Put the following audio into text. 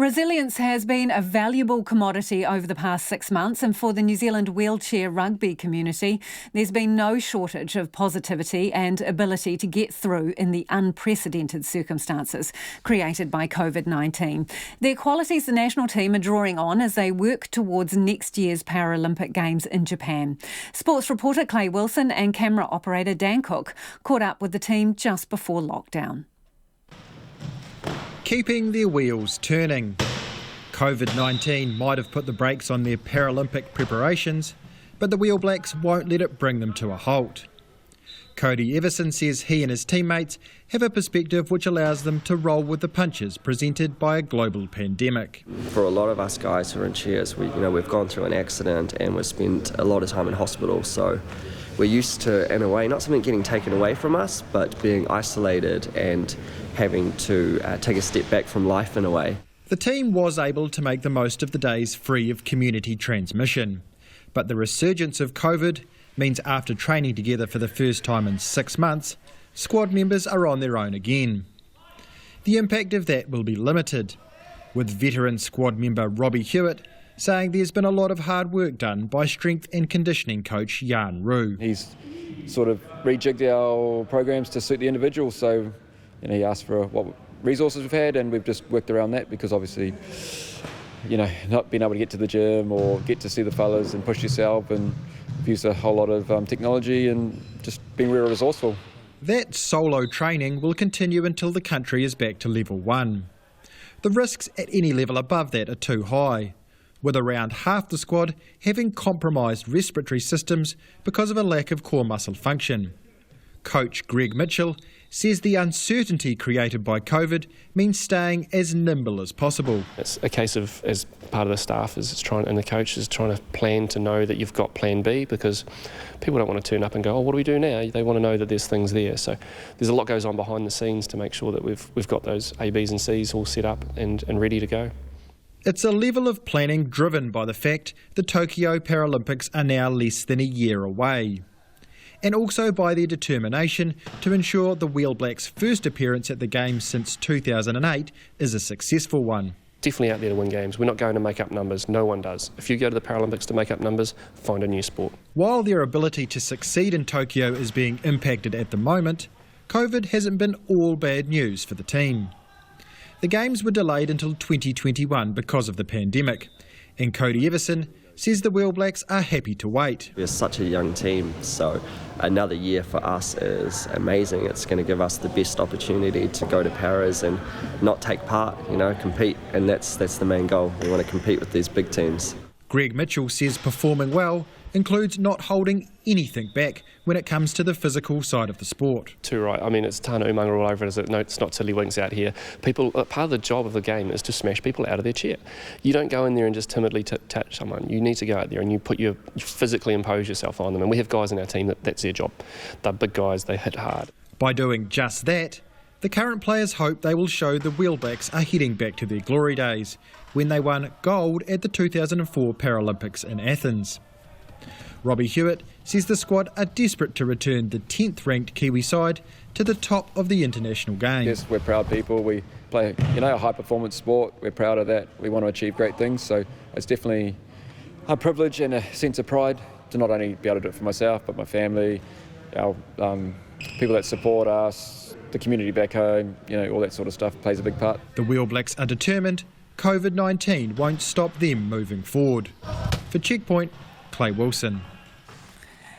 Resilience has been a valuable commodity over the past 6 months, and for the New Zealand wheelchair rugby community, there's been no shortage of positivity and ability to get through in the unprecedented circumstances created by COVID-19. They're qualities the national team are drawing on as they work towards next year's Paralympic Games in Japan. Sports reporter Clay Wilson and camera operator Dan Cook caught up with the team just before lockdown. Keeping their wheels turning. COVID-19 might have put the brakes on their Paralympic preparations, but the Wheel Blacks won't let it bring them to a halt. CODY EVERSON says he and his teammates have a perspective which allows them to roll with the punches presented by a global pandemic. For a lot of us guys who are in chairs, we've gone through an accident and we've spent a lot of time in hospital, so we're used to, in a way, not something getting taken away from us, but being isolated and having to take a step back from life in a way. The team was able to make the most of the days free of community transmission, but the resurgence of COVID means after training together for the first time in 6 months, squad members are on their own again. The impact of that will be limited, with veteran squad member ROBBIE HEWITT saying there's been a lot of hard work done by strength and conditioning coach Jan Roo. He's sort of rejigged our programs to suit the individual, so he asked for what resources we've had and we've just worked around that, because obviously, not being able to get to the gym or get to see the fellas and push yourself, and we've used a whole lot of technology and just being really resourceful. That solo training will continue until the country is back to level 1. The risks at any level above that are too high, with around half the squad having compromised respiratory systems because of a lack of core muscle function. Coach Greg Mitchell says the uncertainty created by COVID means staying as nimble as possible. It's a case of, as part of the staff and the coach is trying to plan to know that you've got plan B, because people don't want to turn up and go, oh, what do we do now? They want to know that there's things there. So there's a lot goes on behind the scenes to make sure that we've got those A, Bs and Cs all set up and ready to go. It's a level of planning driven by the fact the Tokyo Paralympics are now less than a year away, and also by their determination to ensure the Wheel Blacks' first appearance at the Games since 2008 is a successful one. Definitely out there to win games. We're not going to make up numbers. No one does. If you go to the Paralympics to make up numbers, find a new sport. While their ability to succeed in Tokyo is being impacted at the moment, COVID hasn't been all bad news for the team. The Games were delayed until 2021 because of the pandemic, and CODY EVERSON says the Wheel Blacks are happy to wait. We're such a young team, so another year for us is amazing. It's going to give us the best opportunity to go to Paris and not take part, compete, and that's the main goal. We want to compete with these big teams. Greg Mitchell says performing well includes not holding anything back when it comes to the physical side of the sport. Too right. I mean, it's Tana Umaga all over it. No, it's not tiddlywinks out here. Part of the job of the game is to smash people out of their chair. You don't go in there and just timidly touch someone. You need to go out there and you physically impose yourself on them. And we have guys in our team that's their job. They're big guys. They hit hard. By doing just that, the current players hope they will show the Wheel Blacks are heading back to their glory days when they won gold at the 2004 Paralympics in Athens. ROBBIE HEWITT says the squad are desperate to return the 10th ranked Kiwi side to the top of the international game. Yes, we're proud people. We play a high performance sport. We're proud of that. We want to achieve great things, so it's definitely a privilege and a sense of pride to not only be able to do it for myself but my family, our people that support us, the community back home, all that sort of stuff plays a big part. The Wheel Blacks are determined COVID-19 won't stop them moving forward. For Checkpoint, Clay Wilson.